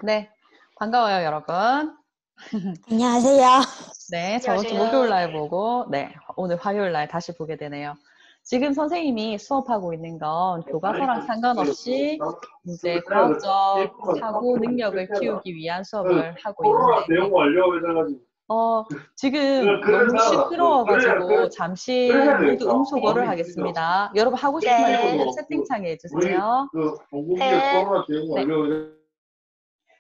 네, 반가워요, 여러분. 안녕하세요. 네, 저번 주 목요일 날 보고, 네, 오늘 화요일 날 다시 보게 되네요. 지금 선생님이 수업하고 있는 건 교과서랑 상관없이 이제 과학적 사고 능력을 키우기 위한 수업을 하고 있는데, 내용 알려가지고 지금 너무 시끄러워가지고 잠시 모두 음소거를 하겠습니다. 여러분 하고 싶은 말씀 채팅창에 해주세요. 네.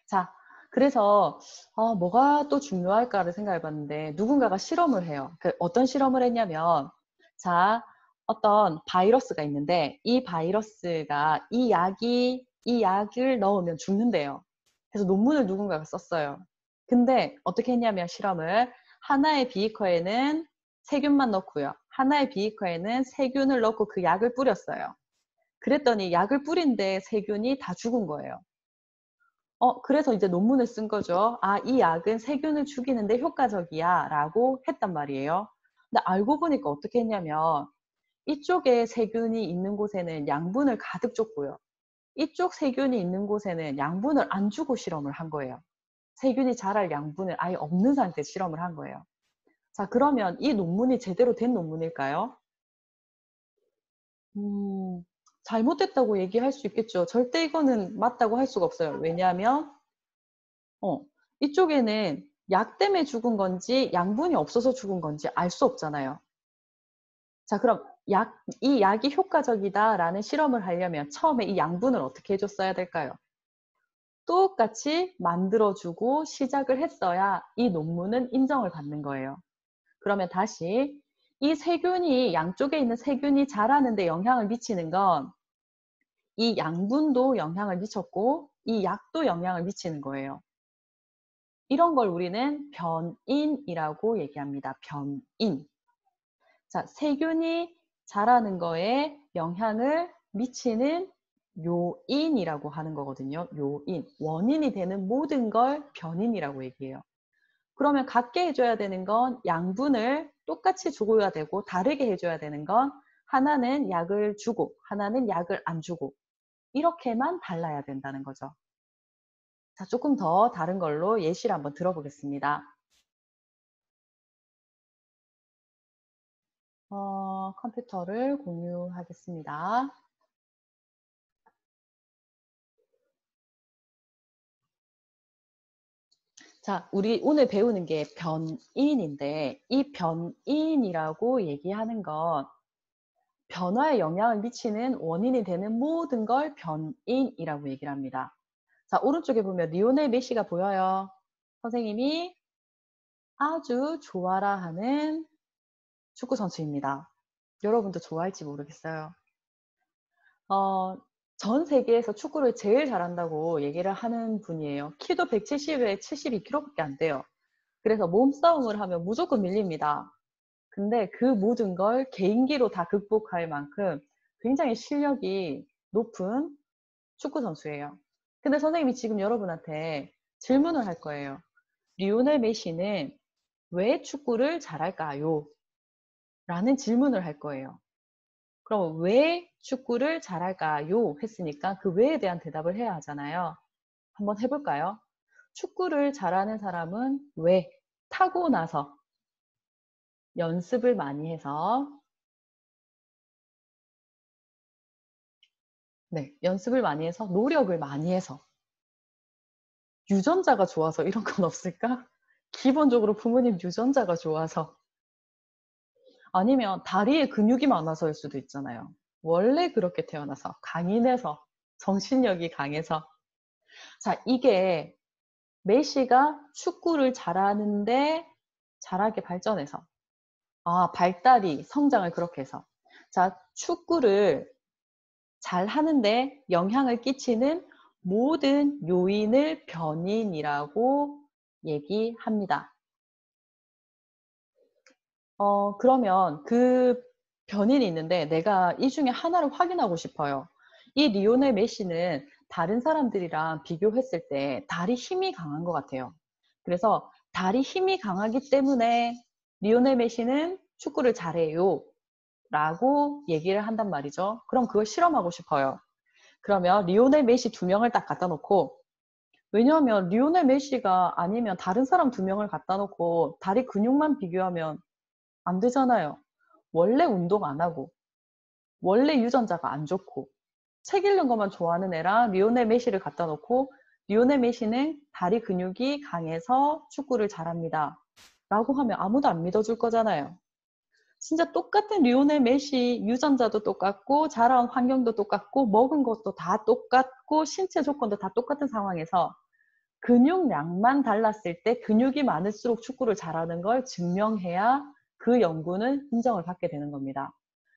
자, 그래서 뭐가 또 중요할까를 생각해 봤는데 누군가가 실험을 해요. 어떤 실험을 했냐면 자, 어떤 바이러스가 있는데 이 바이러스가 이 약을 넣으면 죽는데요. 그래서 논문을 누군가가 썼어요. 근데 어떻게 했냐면 실험을 하나의 비이커에는 세균만 넣고요. 하나의 비이커에는 세균을 넣고 그 약을 뿌렸어요. 그랬더니 약을 뿌린데 세균이 다 죽은 거예요. 그래서 이제 논문을 쓴 거죠. 아, 이 약은 세균을 죽이는데 효과적이야 라고 했단 말이에요. 근데 알고 보니까 어떻게 했냐면 이쪽에 세균이 있는 곳에는 양분을 가득 줬고요. 이쪽 세균이 있는 곳에는 양분을 안 주고 실험을 한 거예요. 세균이 자랄 양분을 아예 없는 상태에서 실험을 한 거예요. 자, 그러면 이 논문이 제대로 된 논문일까요? 잘못됐다고 얘기할 수 있겠죠. 절대 이거는 맞다고 할 수가 없어요. 왜냐하면 이쪽에는 약 때문에 죽은 건지 양분이 없어서 죽은 건지 알 수 없잖아요. 자, 그럼 이 약이 효과적이다라는 실험을 하려면 처음에 이 양분을 어떻게 해줬어야 될까요? 똑같이 만들어주고 시작을 했어야 이 논문은 인정을 받는 거예요. 그러면 다시 이 세균이 양쪽에 있는 세균이 자라는데 영향을 미치는 건 이 양분도 영향을 미쳤고 이 약도 영향을 미치는 거예요. 이런 걸 우리는 변인이라고 얘기합니다. 변인. 자, 세균이 자라는 거에 영향을 미치는 요인이라고 하는 거거든요. 요인. 원인이 되는 모든 걸 변인이라고 얘기해요. 그러면 같게 해줘야 되는 건 양분을 똑같이 줘야 되고 다르게 해줘야 되는 건 하나는 약을 주고 하나는 약을 안 주고 이렇게만 달라야 된다는 거죠. 자, 조금 더 다른 걸로 예시를 한번 들어보겠습니다. 컴퓨터를 공유하겠습니다. 자, 우리 오늘 배우는 게 변인인데 이 변인이라고 얘기하는 건 변화에 영향을 미치는 원인이 되는 모든 걸 변인이라고 얘기를 합니다. 자, 오른쪽에 보면 리오넬 메시가 보여요. 선생님이 아주 좋아라 하는 축구 선수입니다. 여러분도 좋아할지 모르겠어요. 전 세계에서 축구를 제일 잘한다고 얘기를 하는 분이에요. 키도 170에 72kg밖에 안 돼요. 그래서 몸싸움을 하면 무조건 밀립니다. 근데 그 모든 걸 개인기로 다 극복할 만큼 굉장히 실력이 높은 축구 선수예요. 근데 선생님이 지금 여러분한테 질문을 할 거예요. 리오넬 메시는 왜 축구를 잘할까요? 라는 질문을 할 거예요. 그럼 왜 축구를 잘할까요? 했으니까 그 왜에 대한 대답을 해야 하잖아요. 한번 해볼까요? 축구를 잘하는 사람은 왜? 타고나서 연습을 많이 해서 네, 연습을 많이 해서 노력을 많이 해서 유전자가 좋아서 이런 건 없을까? 기본적으로 부모님 유전자가 좋아서 아니면 다리에 근육이 많아서일 수도 있잖아요. 원래 그렇게 태어나서 강인해서 정신력이 강해서 자, 이게 메시가 축구를 잘하는데 잘하게 발전해서 발달이 성장을 그렇게 해서 자, 축구를 잘 하는데 영향을 끼치는 모든 요인을 변인이라고 얘기합니다. 그러면 그 변인이 있는데 내가 이 중에 하나를 확인하고 싶어요. 이 리오넬 메시는 다른 사람들이랑 비교했을 때 다리 힘이 강한 것 같아요. 그래서 다리 힘이 강하기 때문에 리오넬 메시는 축구를 잘해요. 라고 얘기를 한단 말이죠. 그럼 그걸 실험하고 싶어요. 그러면 리오넬 메시 2명을 딱 갖다 놓고 왜냐하면 리오넬 메시가 아니면 다른 사람 2명을 갖다 놓고 다리 근육만 비교하면 안 되잖아요. 원래 운동 안 하고 원래 유전자가 안 좋고 책 읽는 것만 좋아하는 애랑 리오넬 메시를 갖다 놓고 리오넬 메시는 다리 근육이 강해서 축구를 잘합니다. 라고 하면 아무도 안 믿어줄 거잖아요. 진짜 똑같은 리오넬 메시 유전자도 똑같고 자라온 환경도 똑같고 먹은 것도 다 똑같고 신체 조건도 다 똑같은 상황에서 근육량만 달랐을 때 근육이 많을수록 축구를 잘하는 걸 증명해야 그 연구는 인정을 받게 되는 겁니다.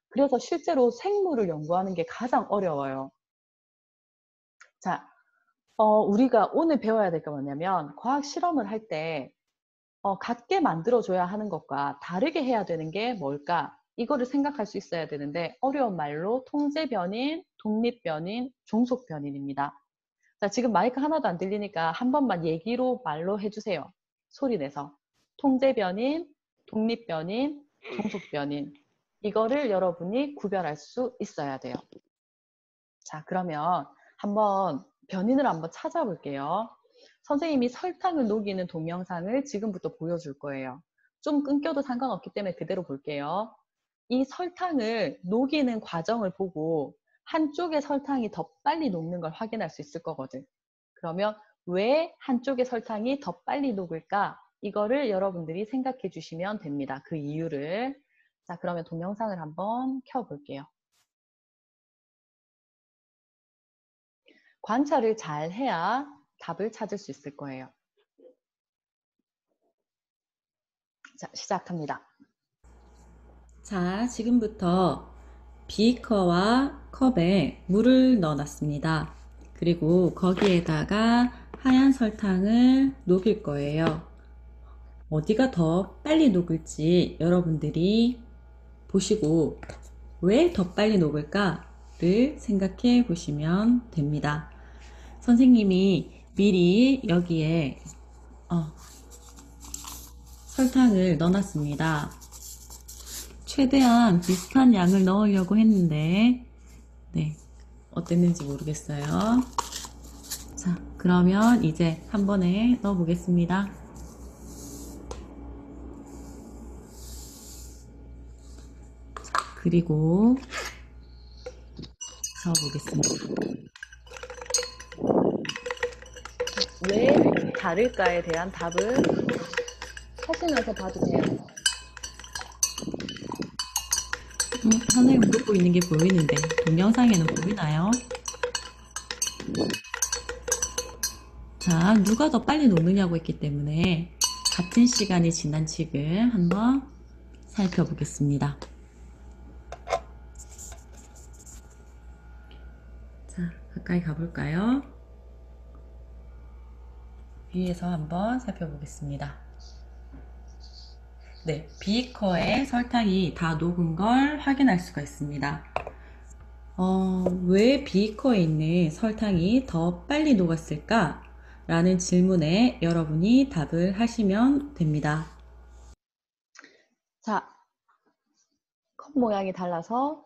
그래서 실제로 생물을 연구하는 게 가장 어려워요. 자, 우리가 오늘 배워야 될 게 뭐냐면 과학 실험을 할 때 같게 만들어줘야 하는 것과 다르게 해야 되는 게 뭘까? 이거를 생각할 수 있어야 되는데 어려운 말로 통제변인, 독립변인, 종속변인입니다. 자, 지금 마이크 하나도 안 들리니까 한 번만 얘기로 말로 해주세요. 소리 내서. 통제변인, 독립변인, 종속변인. 이거를 여러분이 구별할 수 있어야 돼요. 자, 그러면 한번 변인을 한번 찾아볼게요. 선생님이 설탕을 녹이는 동영상을 지금부터 보여줄 거예요. 좀 끊겨도 상관없기 때문에 그대로 볼게요. 이 설탕을 녹이는 과정을 보고 한쪽의 설탕이 더 빨리 녹는 걸 확인할 수 있을 거거든. 그러면 왜 한쪽의 설탕이 더 빨리 녹을까? 이거를 여러분들이 생각해 주시면 됩니다. 그 이유를. 자, 그러면 동영상을 한번 켜볼게요. 관찰을 잘 해야 답을 찾을 수 있을 거예요. 자, 시작합니다. 자, 지금부터 비커와 컵에 물을 넣어놨습니다. 그리고 거기에다가 하얀 설탕을 녹일 거예요. 어디가 더 빨리 녹을지 여러분들이 보시고 왜 더 빨리 녹을까를 생각해 보시면 됩니다. 선생님이 미리 여기에 설탕을 넣어놨습니다. 최대한 비슷한 양을 넣으려고 했는데 네, 어땠는지 모르겠어요. 자, 그러면 이제 한 번에 넣어 보겠습니다. 그리고 저어 보겠습니다. 왜 다를까에 대한 답을 하시면서 봐도 돼요. 선생님 물고 있는 게 보이는데 동영상에는 보이나요? 자, 누가 더 빨리 녹느냐고 했기 때문에 같은 시간이 지난 지금 한번 살펴보겠습니다. 자, 가까이 가볼까요? 위에서 한번 살펴보겠습니다. 네, 비커에 설탕이 다 녹은 걸 확인할 수가 있습니다. 왜 비커에 있는 설탕이 더 빨리 녹았을까? 라는 질문에 여러분이 답을 하시면 됩니다. 자, 컵 모양이 달라서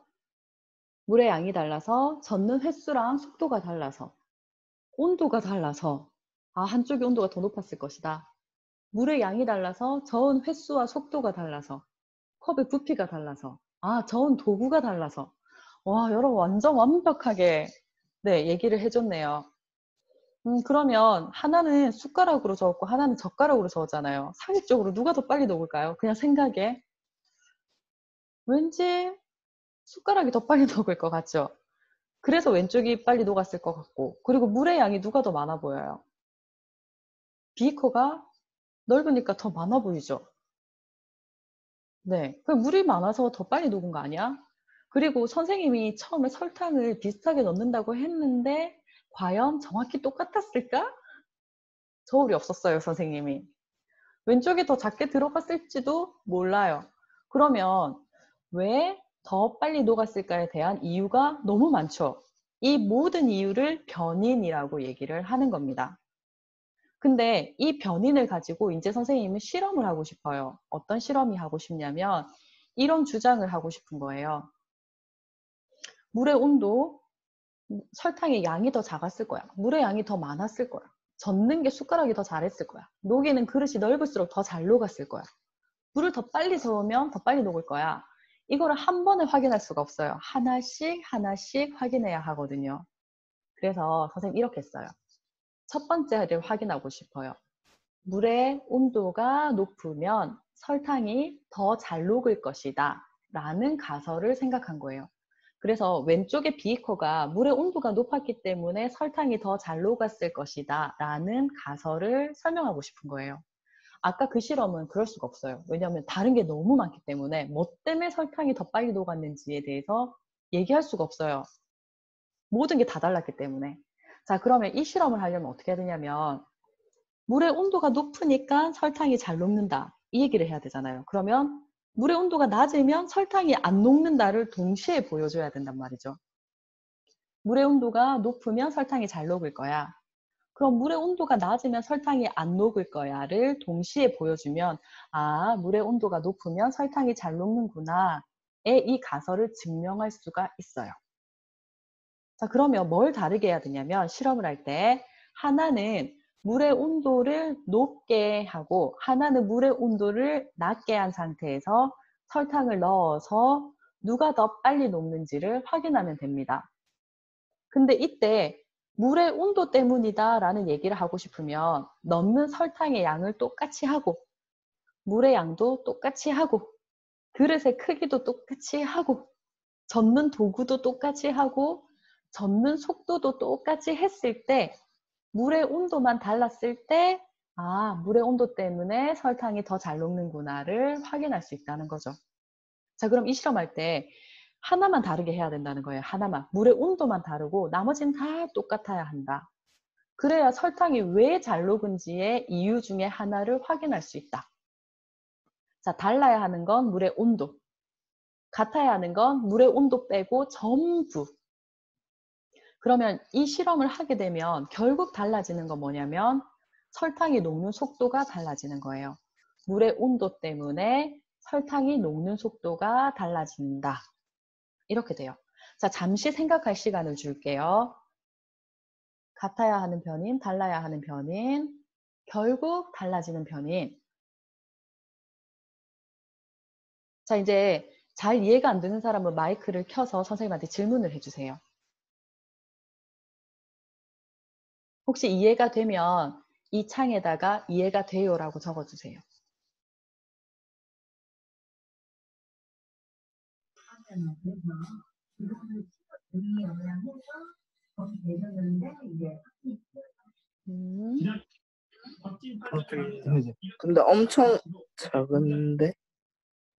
물의 양이 달라서 젓는 횟수랑 속도가 달라서 온도가 달라서 한쪽이 온도가 더 높았을 것이다. 물의 양이 달라서 저은 횟수와 속도가 달라서 컵의 부피가 달라서 저은 도구가 달라서 와, 여러분 완전 완벽하게 네, 얘기를 해줬네요. 그러면 하나는 숟가락으로 저었고 하나는 젓가락으로 저었잖아요. 상식적으로 누가 더 빨리 녹을까요? 그냥 생각에 왠지 숟가락이 더 빨리 녹을 것 같죠? 그래서 왼쪽이 빨리 녹았을 것 같고 그리고 물의 양이 누가 더 많아 보여요? 비커가 넓으니까 더 많아 보이죠? 네, 그 물이 많아서 더 빨리 녹은 거 아니야? 그리고 선생님이 처음에 설탕을 비슷하게 넣는다고 했는데 과연 정확히 똑같았을까? 저울이 없었어요, 선생님이. 왼쪽이 더 작게 들어갔을지도 몰라요. 그러면 왜 더 빨리 녹았을까에 대한 이유가 너무 많죠. 이 모든 이유를 변인이라고 얘기를 하는 겁니다. 근데 이 변인을 가지고 이제 선생님은 실험을 하고 싶어요. 어떤 실험이 하고 싶냐면 이런 주장을 하고 싶은 거예요. 물의 온도, 설탕의 양이 더 작았을 거야. 물의 양이 더 많았을 거야. 젓는 게 숟가락이 더 잘했을 거야. 녹이는 그릇이 넓을수록 더 잘 녹았을 거야. 물을 더 빨리 저으면 더 빨리 녹을 거야. 이거를 한 번에 확인할 수가 없어요. 하나씩 하나씩 확인해야 하거든요. 그래서 선생님 이렇게 써요. 첫 번째를 확인하고 싶어요. 물의 온도가 높으면 설탕이 더 잘 녹을 것이다 라는 가설을 생각한 거예요. 그래서 왼쪽의 비커가 물의 온도가 높았기 때문에 설탕이 더 잘 녹았을 것이다 라는 가설을 설명하고 싶은 거예요. 아까 그 실험은 그럴 수가 없어요. 왜냐하면 다른 게 너무 많기 때문에 뭐 때문에 설탕이 더 빨리 녹았는지에 대해서 얘기할 수가 없어요. 모든 게 다 달랐기 때문에. 자, 그러면 이 실험을 하려면 어떻게 해야 되냐면 물의 온도가 높으니까 설탕이 잘 녹는다. 이 얘기를 해야 되잖아요. 그러면 물의 온도가 낮으면 설탕이 안 녹는다를 동시에 보여줘야 된단 말이죠. 물의 온도가 높으면 설탕이 잘 녹을 거야. 그럼 물의 온도가 낮으면 설탕이 안 녹을 거야를 동시에 보여주면 아, 물의 온도가 높으면 설탕이 잘 녹는구나. 이 가설을 증명할 수가 있어요. 자, 그러면 뭘 다르게 해야 되냐면 실험을 할 때 하나는 물의 온도를 높게 하고 하나는 물의 온도를 낮게 한 상태에서 설탕을 넣어서 누가 더 빨리 녹는지를 확인하면 됩니다. 근데 이때 물의 온도 때문이다 라는 얘기를 하고 싶으면 넣는 설탕의 양을 똑같이 하고 물의 양도 똑같이 하고 그릇의 크기도 똑같이 하고 젓는 도구도 똑같이 하고 젓는 속도도 똑같이 했을 때 물의 온도만 달랐을 때 아, 물의 온도 때문에 설탕이 더 잘 녹는구나를 확인할 수 있다는 거죠. 자, 그럼 이 실험할 때 하나만 다르게 해야 된다는 거예요. 하나만. 물의 온도만 다르고 나머지는 다 똑같아야 한다. 그래야 설탕이 왜 잘 녹은지의 이유 중에 하나를 확인할 수 있다. 자, 달라야 하는 건 물의 온도. 같아야 하는 건 물의 온도 빼고 전부. 그러면 이 실험을 하게 되면 결국 달라지는 건 뭐냐면 설탕이 녹는 속도가 달라지는 거예요. 물의 온도 때문에 설탕이 녹는 속도가 달라진다. 이렇게 돼요. 자, 잠시 생각할 시간을 줄게요. 같아야 하는 변인, 달라야 하는 변인, 결국 달라지는 변인. 자, 이제 잘 이해가 안 되는 사람은 마이크를 켜서 선생님한테 질문을 해주세요. 혹시 이해가 되면 이 창에다가 이해가 돼요라고 적어주세요. 근데 엄청 작은데?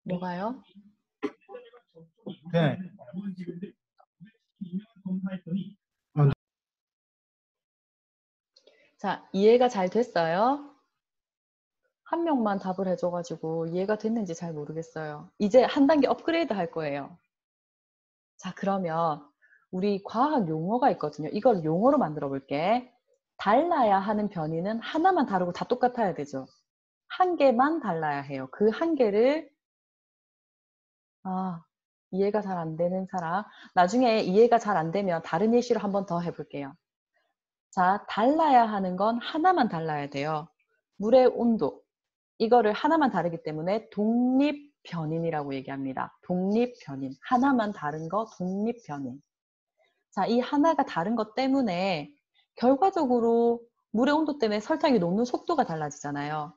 뭐가요? 네. 자, 이해가 잘 됐어요? 한 명만 답을 해줘가지고 이해가 됐는지 잘 모르겠어요. 이제 한 단계 업그레이드 할 거예요. 자, 그러면 우리 과학 용어가 있거든요. 이걸 용어로 만들어 볼게. 달라야 하는 변이는 하나만 다르고 다 똑같아야 되죠. 한 개만 달라야 해요. 그 한 개를 이해가 잘 안 되는 사람 나중에 이해가 잘 안 되면 다른 예시로 한 번 더 해볼게요. 자, 달라야 하는 건 하나만 달라야 돼요. 물의 온도. 이거를 하나만 다르기 때문에 독립변인이라고 얘기합니다. 독립변인. 하나만 다른 거 독립변인. 자, 이 하나가 다른 것 때문에 결과적으로 물의 온도 때문에 설탕이 녹는 속도가 달라지잖아요.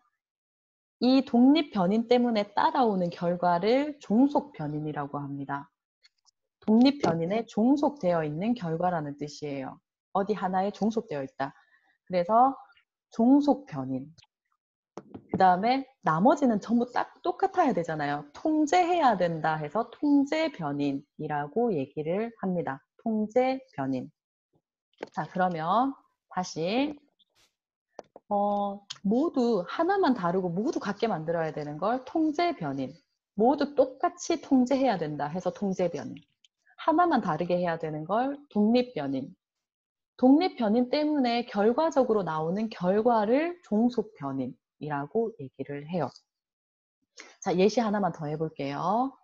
이 독립변인 때문에 따라오는 결과를 종속변인이라고 합니다. 독립변인에 종속되어 있는 결과라는 뜻이에요. 어디 하나에 종속되어 있다. 그래서 종속변인. 그 다음에 나머지는 전부 딱 똑같아야 되잖아요. 통제해야 된다 해서 통제변인이라고 얘기를 합니다. 통제변인. 자, 그러면 다시 모두 하나만 다르고 모두 같게 만들어야 되는 걸 통제변인. 모두 똑같이 통제해야 된다 해서 통제변인. 하나만 다르게 해야 되는 걸 독립변인. 독립변인 때문에 결과적으로 나오는 결과를 종속변인이라고 얘기를 해요. 자, 예시 하나만 더 해볼게요.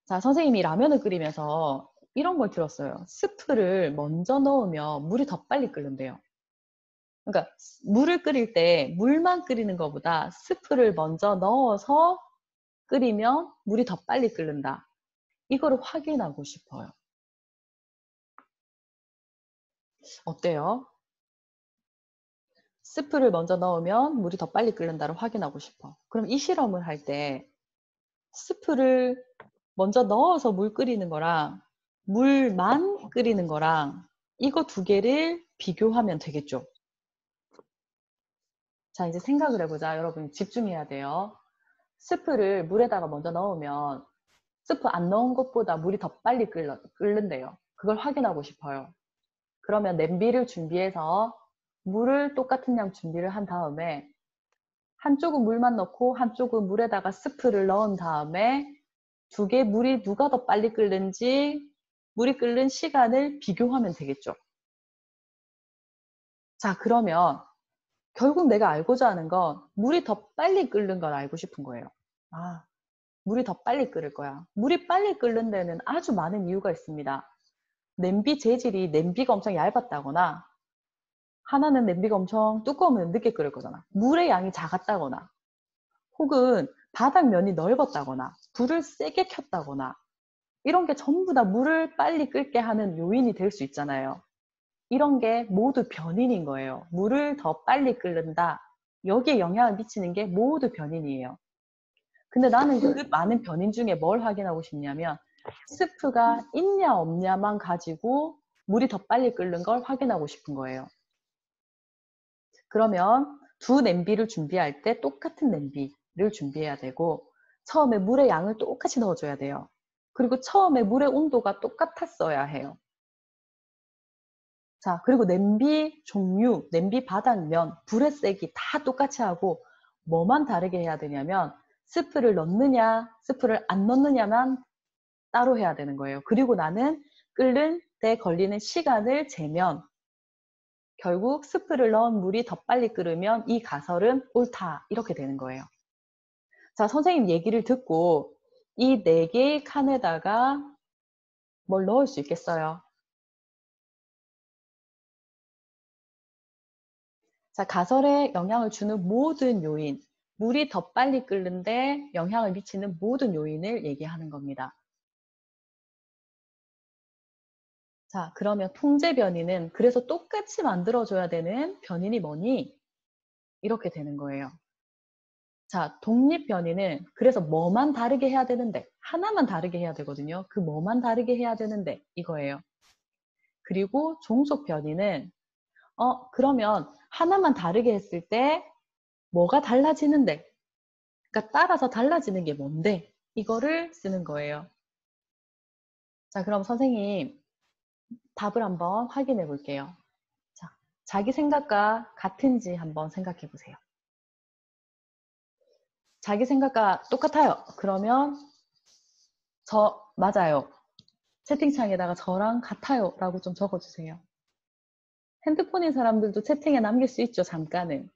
자, 선생님이 라면을 끓이면서 이런 걸 들었어요. 스프를 먼저 넣으면 물이 더 빨리 끓는데요. 그러니까 물을 끓일 때 물만 끓이는 것보다 스프를 먼저 넣어서 끓이면 물이 더 빨리 끓는다. 이거를 확인하고 싶어요. 어때요? 스프를 먼저 넣으면 물이 더 빨리 끓는다를 확인하고 싶어. 그럼 이 실험을 할 때 스프를 먼저 넣어서 물 끓이는 거랑 물만 끓이는 거랑 이거 두 개를 비교하면 되겠죠. 자, 이제 생각을 해보자. 여러분 집중해야 돼요. 스프를 물에다가 먼저 넣으면 스프 안 넣은 것보다 물이 더 빨리 끓는데요. 그걸 확인하고 싶어요. 그러면 냄비를 준비해서 물을 똑같은 양 준비를 한 다음에 한쪽은 물만 넣고 한쪽은 물에다가 스프를 넣은 다음에 두 개 물이 누가 더 빨리 끓는지 물이 끓는 시간을 비교하면 되겠죠. 자, 그러면 결국 내가 알고자 하는 건 물이 더 빨리 끓는 걸 알고 싶은 거예요. 아, 물이 더 빨리 끓을 거야. 물이 빨리 끓는 데는 아주 많은 이유가 있습니다. 냄비 재질이 냄비가 엄청 얇았다거나 하나는 냄비가 엄청 두꺼우면 늦게 끓을 거잖아. 물의 양이 작았다거나 혹은 바닥면이 넓었다거나 불을 세게 켰다거나 이런 게 전부 다 물을 빨리 끓게 하는 요인이 될 수 있잖아요. 이런 게 모두 변인인 거예요. 물을 더 빨리 끓는다. 여기에 영향을 미치는 게 모두 변인이에요. 근데 나는 그 많은 변인 중에 뭘 확인하고 싶냐면 스프가 있냐 없냐만 가지고 물이 더 빨리 끓는 걸 확인하고 싶은 거예요. 그러면 두 냄비를 준비할 때 똑같은 냄비를 준비해야 되고 처음에 물의 양을 똑같이 넣어줘야 돼요. 그리고 처음에 물의 온도가 똑같았어야 해요. 자, 그리고 냄비 종류, 냄비 바닥면, 불의 세기 다 똑같이 하고 뭐만 다르게 해야 되냐면 스프를 넣느냐, 스프를 안 넣느냐만 따로 해야 되는 거예요. 그리고 나는 끓는 데 걸리는 시간을 재면 결국 스프를 넣은 물이 더 빨리 끓으면 이 가설은 옳다. 이렇게 되는 거예요. 자, 선생님 얘기를 듣고 이 4개의 칸에다가 뭘 넣을 수 있겠어요? 자, 가설에 영향을 주는 모든 요인, 물이 더 빨리 끓는데 영향을 미치는 모든 요인을 얘기하는 겁니다. 자, 그러면 통제 변이는 그래서 똑같이 만들어줘야 되는 변인이 뭐니? 이렇게 되는 거예요. 자, 독립 변이는 그래서 뭐만 다르게 해야 되는데 하나만 다르게 해야 되거든요. 그 뭐만 다르게 해야 되는데 이거예요. 그리고 종속 변이는 그러면 하나만 다르게 했을 때 뭐가 달라지는데 그러니까 따라서 달라지는 게 뭔데 이거를 쓰는 거예요. 자, 그럼 선생님 답을 한번 확인해 볼게요. 자, 자기 생각과 같은지 한번 생각해 보세요. 자기 생각과 똑같아요. 그러면 맞아요. 채팅창에다가 저랑 같아요 라고 좀 적어주세요. 핸드폰인 사람들도 채팅에 남길 수 있죠, 잠깐은.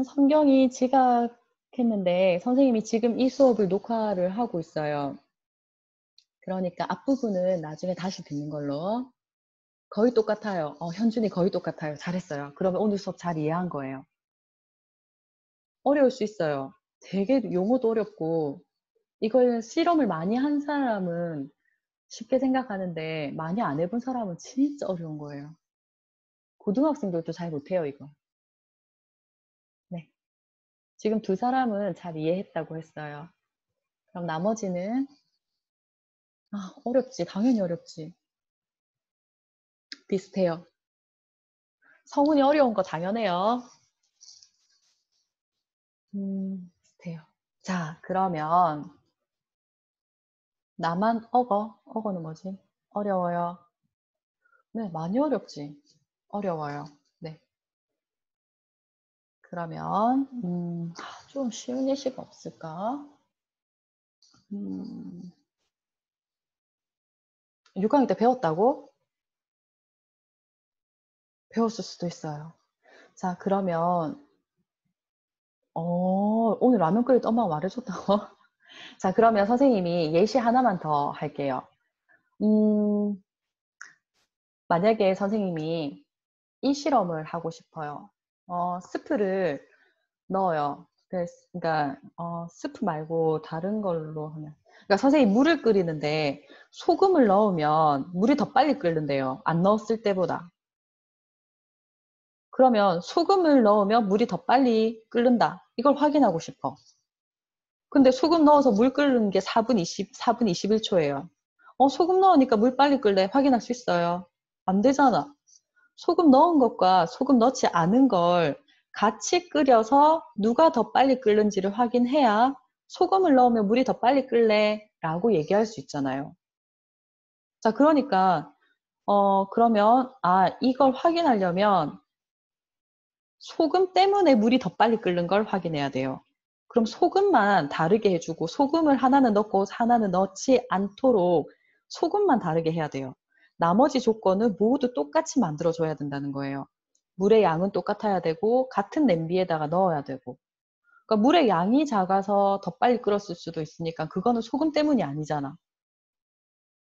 성경이 지각했는데 선생님이 지금 이 수업을 녹화를 하고 있어요. 그러니까 앞부분은 나중에 다시 듣는 걸로. 거의 똑같아요. 현준이 거의 똑같아요. 잘했어요. 그러면 오늘 수업 잘 이해한 거예요. 어려울 수 있어요. 되게 용어도 어렵고 이걸 실험을 많이 한 사람은 쉽게 생각하는데 많이 안 해본 사람은 진짜 어려운 거예요. 고등학생들도 잘 못해요, 이거. 네. 지금 두 사람은 잘 이해했다고 했어요. 그럼 나머지는 어렵지. 당연히 어렵지. 비슷해요. 성운이 어려운 거 당연해요. 비슷해요. 자, 그러면 나만 어거는 뭐지? 어려워요. 네, 많이 어렵지. 어려워요. 네. 그러면 좀 쉬운 예시가 없을까? 6학년 때 배웠다고? 배웠을 수도 있어요. 자, 그러면 오늘 라면 끓일 때 엄마가 말해줬다고? 자, 그러면 선생님이 예시 하나만 더 할게요. 만약에 선생님이 이 실험을 하고 싶어요. 스프를 넣어요. 그러니까 스프 말고 다른 걸로 하면, 그러니까 선생님 물을 끓이는데 소금을 넣으면 물이 더 빨리 끓는데요. 안 넣었을 때보다. 그러면 소금을 넣으면 물이 더 빨리 끓는다. 이걸 확인하고 싶어. 근데 소금 넣어서 물 끓는 게 4분 21초예요. 소금 넣으니까 물 빨리 끓래. 확인할 수 있어요. 안 되잖아. 소금 넣은 것과 소금 넣지 않은 걸 같이 끓여서 누가 더 빨리 끓는지를 확인해야 소금을 넣으면 물이 더 빨리 끓래 라고 얘기할 수 있잖아요. 자, 그러니까 그러면 이걸 확인하려면 소금 때문에 물이 더 빨리 끓는 걸 확인해야 돼요. 그럼 소금만 다르게 해주고 소금을 하나는 넣고 하나는 넣지 않도록 소금만 다르게 해야 돼요. 나머지 조건은 모두 똑같이 만들어줘야 된다는 거예요. 물의 양은 똑같아야 되고 같은 냄비에다가 넣어야 되고, 그러니까 물의 양이 작아서 더 빨리 끓었을 수도 있으니까 그거는 소금 때문이 아니잖아.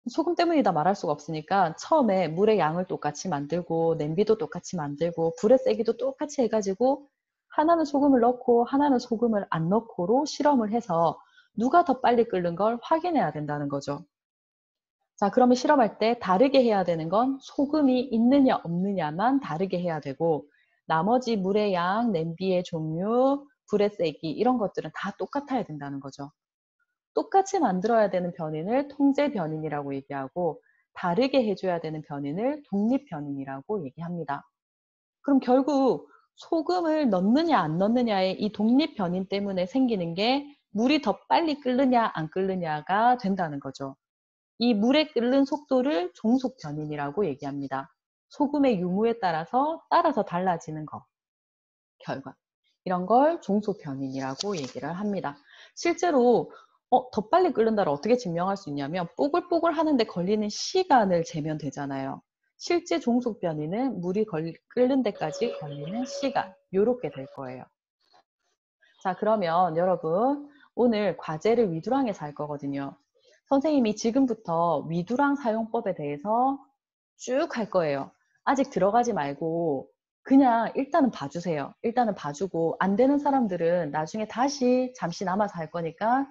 소금 때문이다 말할 수가 없으니까 처음에 물의 양을 똑같이 만들고 냄비도 똑같이 만들고 불의 세기도 똑같이 해가지고 하나는 소금을 넣고 하나는 소금을 안 넣고로 실험을 해서 누가 더 빨리 끓는 걸 확인해야 된다는 거죠. 자, 그러면 실험할 때 다르게 해야 되는 건 소금이 있느냐 없느냐만 다르게 해야 되고 나머지 물의 양, 냄비의 종류, 불의 세기 이런 것들은 다 똑같아야 된다는 거죠. 똑같이 만들어야 되는 변인을 통제 변인이라고 얘기하고 다르게 해줘야 되는 변인을 독립 변인이라고 얘기합니다. 그럼 결국 소금을 넣느냐 안 넣느냐의 이 독립 변인 때문에 생기는 게 물이 더 빨리 끓느냐 안 끓느냐가 된다는 거죠. 이 물의 끓는 속도를 종속 변인이라고 얘기합니다. 소금의 유무에 따라서 달라지는 거, 결과. 이런 걸 종속 변인이라고 얘기를 합니다. 실제로 더 빨리 끓는다를 어떻게 증명할 수 있냐면 뽀글뽀글 하는데 걸리는 시간을 재면 되잖아요. 실제 종속 변이는 물이 끓는 데까지 걸리는 시간, 요렇게 될 거예요. 자, 그러면 여러분 오늘 과제를 위두랑에서 할 거거든요. 선생님이 지금부터 위두랑 사용법에 대해서 쭉 할 거예요. 아직 들어가지 말고 그냥 일단은 봐주세요. 일단은 봐주고 안 되는 사람들은 나중에 다시 잠시 남아서 할 거니까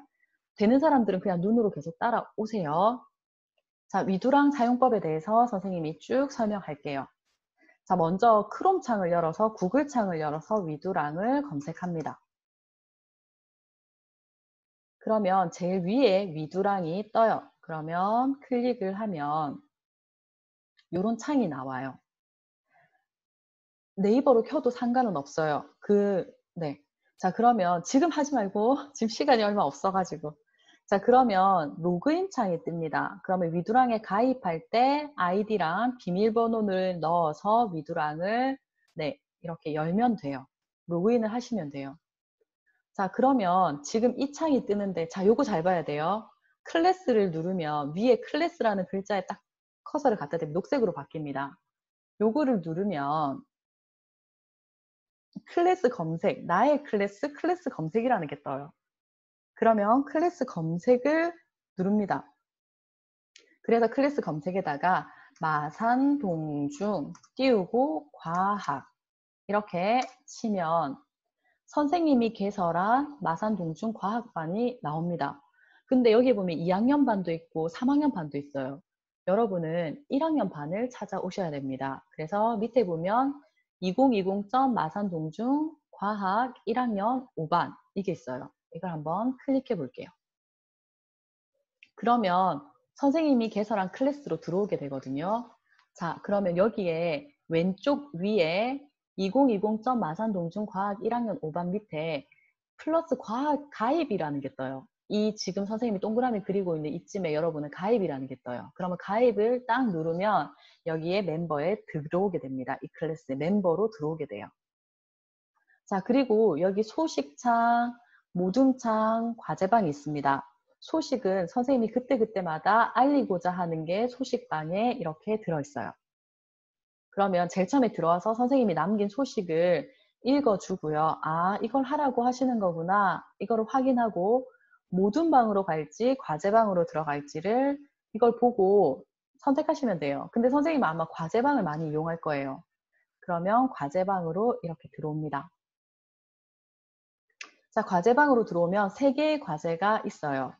되는 사람들은 그냥 눈으로 계속 따라오세요. 자, 위두랑 사용법에 대해서 선생님이 쭉 설명할게요. 자, 먼저 크롬 창을 열어서 구글 창을 열어서 위두랑을 검색합니다. 그러면 제일 위에 위두랑이 떠요. 그러면 클릭을 하면 이런 창이 나와요. 네이버로 켜도 상관은 없어요. 네. 자, 그러면 지금 하지 말고, 지금 시간이 얼마 없어가지고. 자, 그러면 로그인 창이 뜹니다. 그러면 위두랑에 가입할 때 아이디랑 비밀번호를 넣어서 위두랑을, 네, 이렇게 열면 돼요. 로그인을 하시면 돼요. 자, 그러면 지금 이 창이 뜨는데, 자, 요거 잘 봐야 돼요. 클래스를 누르면 위에 클래스라는 글자에 딱 커서를 갖다 대면 녹색으로 바뀝니다. 요거를 누르면 클래스 검색, 나의 클래스 검색이라는 게 떠요. 그러면 클래스 검색을 누릅니다. 그래서 클래스 검색에다가 마산, 동중, 띄우고 과학 이렇게 치면 선생님이 개설한 마산, 동중 과학반이 나옵니다. 근데 여기 보면 2학년 반도 있고 3학년 반도 있어요. 여러분은 1학년 반을 찾아오셔야 됩니다. 그래서 밑에 보면 2020점 마산동중 과학 1학년 5반 이게 있어요. 이걸 한번 클릭해 볼게요. 그러면 선생님이 개설한 클래스로 들어오게 되거든요. 자, 그러면 여기에 왼쪽 위에 2020점 마산동중 과학 1학년 5반 밑에 플러스 과학 가입이라는 게 떠요. 이 지금 선생님이 동그라미 그리고 있는 이쯤에 여러분은 가입이라는 게 떠요. 그러면 가입을 딱 누르면 여기에 멤버에 들어오게 됩니다. 이 클래스에 멤버로 들어오게 돼요. 자, 그리고 여기 소식창, 모둠창, 과제방이 있습니다. 소식은 선생님이 그때그때마다 알리고자 하는 게 소식방에 이렇게 들어있어요. 그러면 제일 처음에 들어와서 선생님이 남긴 소식을 읽어주고요. 아, 이걸 하라고 하시는 거구나. 이거를 확인하고 모둠방으로 갈지 과제방으로 들어갈지를 이걸 보고 선택하시면 돼요. 근데 선생님은 아마 과제방을 많이 이용할 거예요. 그러면 과제방으로 이렇게 들어옵니다. 자, 과제방으로 들어오면 3개의 과제가 있어요.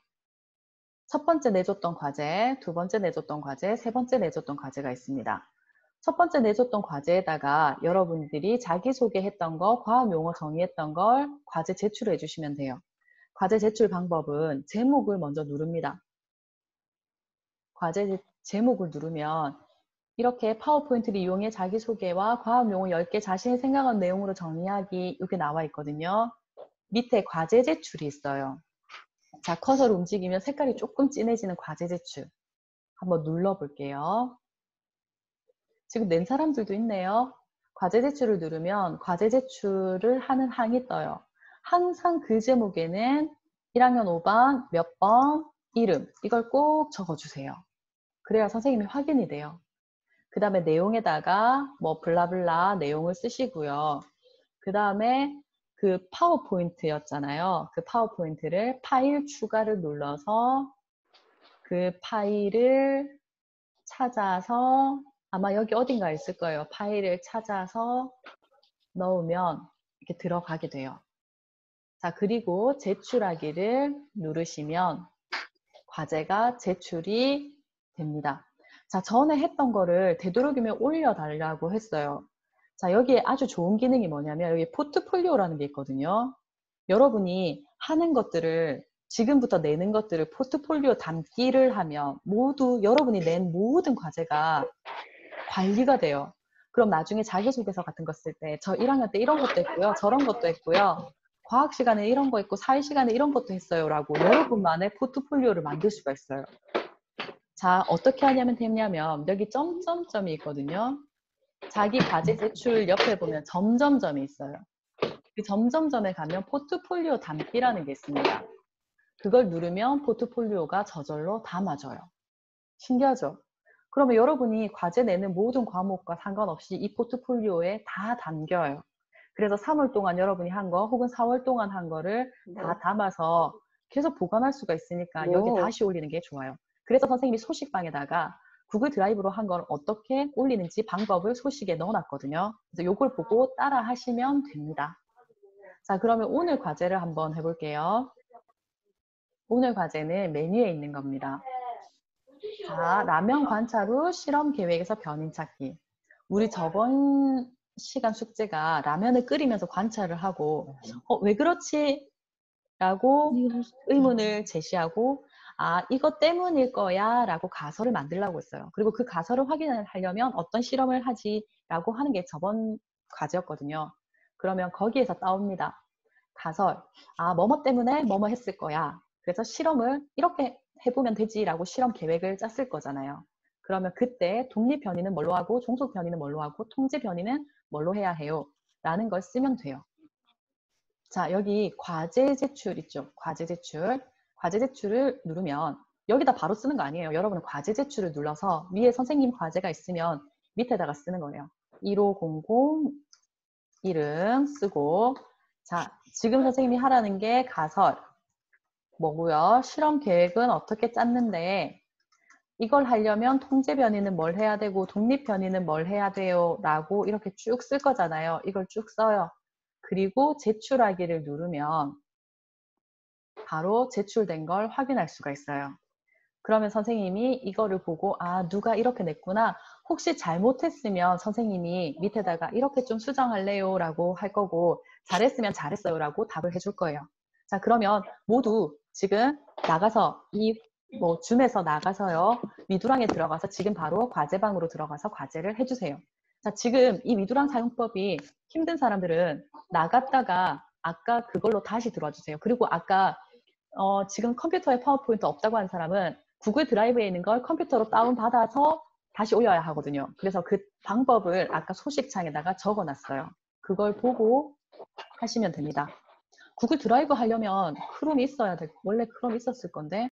첫 번째 내줬던 과제, 두 번째 내줬던 과제, 세 번째 내줬던 과제가 있습니다. 첫 번째 내줬던 과제에다가 여러분들이 자기소개했던 거, 과학용어 정의했던 걸 과제 제출해 주시면 돼요. 과제 제출 방법은 제목을 먼저 누릅니다. 과제 제목을 누르면 이렇게 파워포인트를 이용해 자기소개와 과학용어 10개 자신이 생각한 내용으로 정리하기 이렇게 나와 있거든요. 밑에 과제 제출이 있어요. 자, 커서를 움직이면 색깔이 조금 진해지는 과제 제출. 한번 눌러볼게요. 지금 낸 사람들도 있네요. 과제 제출을 누르면 과제 제출을 하는 항이 떠요. 항상 그 제목에는 1학년 5반 몇 번, 이름 이걸 꼭 적어주세요. 그래야 선생님이 확인이 돼요. 그 다음에 내용에다가 뭐 블라블라 내용을 쓰시고요. 그 다음에 그 파워포인트였잖아요. 그 파워포인트를 파일 추가를 눌러서 그 파일을 찾아서 아마 여기 어딘가에 있을 거예요. 파일을 찾아서 넣으면 이렇게 들어가게 돼요. 자, 그리고 제출하기를 누르시면 과제가 제출이 됩니다. 자, 전에 했던 거를 되도록이면 올려달라고 했어요. 자, 여기에 아주 좋은 기능이 뭐냐면 여기 포트폴리오라는 게 있거든요. 여러분이 하는 것들을 지금부터 내는 것들을 포트폴리오 담기를 하면 모두 여러분이 낸 모든 과제가 관리가 돼요. 그럼 나중에 자기소개서 같은 거 쓸 때 저 1학년 때 이런 것도 했고요. 저런 것도 했고요. 과학 시간에 이런 거 했고 사회 시간에 이런 것도 했어요. 라고 여러분만의 포트폴리오를 만들 수가 있어요. 자, 어떻게 하냐면 되냐면 여기 점점점이 있거든요. 자기 과제 제출 옆에 보면 점점점이 있어요. 그 점점점에 가면 포트폴리오 담기라는 게 있습니다. 그걸 누르면 포트폴리오가 저절로 담아져요. 신기하죠? 그러면 여러분이 과제 내는 모든 과목과 상관없이 이 포트폴리오에 다 담겨요. 그래서 3월 동안 여러분이 한 거 혹은 4월 동안 한 거를 다 담아서 계속 보관할 수가 있으니까 여기 다시 올리는 게 좋아요. 그래서 선생님이 소식방에다가 구글 드라이브로 한 걸 어떻게 올리는지 방법을 소식에 넣어놨거든요. 그래서 이걸 보고 따라 하시면 됩니다. 자, 그러면 오늘 과제를 한번 해볼게요. 오늘 과제는 메뉴에 있는 겁니다. 자, 라면 관찰 후 실험 계획에서 변인 찾기. 우리 저번 시간 숙제가 라면을 끓이면서 관찰을 하고 왜 그렇지? 라고 의문을 제시하고 이것 때문일 거야 라고 가설을 만들려고 했어요. 그리고 그 가설을 확인하려면 어떤 실험을 하지? 라고 하는 게 저번 과제였거든요. 그러면 거기에서 따옵니다. 가설, 뭐뭐 때문에 뭐뭐 했을 거야. 그래서 실험을 이렇게 해보면 되지라고 실험 계획을 짰을 거잖아요. 그러면 그때 독립 변이는 뭘로 하고 종속 변이는 뭘로 하고 통제 변이는 뭘로 해야 해요? 라는 걸 쓰면 돼요. 자, 여기 과제 제출 있죠? 과제 제출. 과제 제출을 누르면 여기다 바로 쓰는 거 아니에요. 여러분은 과제 제출을 눌러서 위에 선생님 과제가 있으면 밑에다가 쓰는 거예요. 1500 이름 쓰고 자, 지금 선생님이 하라는 게 가설 뭐고요? 실험 계획은 어떻게 짰는데 이걸 하려면 통제 변이는 뭘 해야 되고 독립 변이는 뭘 해야 돼요? 라고 이렇게 쭉 쓸 거잖아요. 이걸 쭉 써요. 그리고 제출하기를 누르면 바로 제출된 걸 확인할 수가 있어요. 그러면 선생님이 이거를 보고 누가 이렇게 냈구나. 혹시 잘못했으면 선생님이 밑에다가 이렇게 좀 수정할래요? 라고 할 거고 잘했으면 잘했어요? 라고 답을 해줄 거예요. 자, 그러면 모두 지금 나가서 줌에서 나가서요. 위두랑에 들어가서 지금 바로 과제방으로 들어가서 과제를 해주세요. 자, 지금 이 위두랑 사용법이 힘든 사람들은 나갔다가 아까 그걸로 다시 들어와 주세요. 그리고 아까 지금 컴퓨터에 파워포인트 없다고 하는 사람은 구글 드라이브에 있는 걸 컴퓨터로 다운받아서 다시 올려야 하거든요. 그래서 그 방법을 아까 소식창에다가 적어놨어요. 그걸 보고 하시면 됩니다. 구글 드라이브 하려면 크롬이 있어야 돼. 원래 크롬이 있었을 건데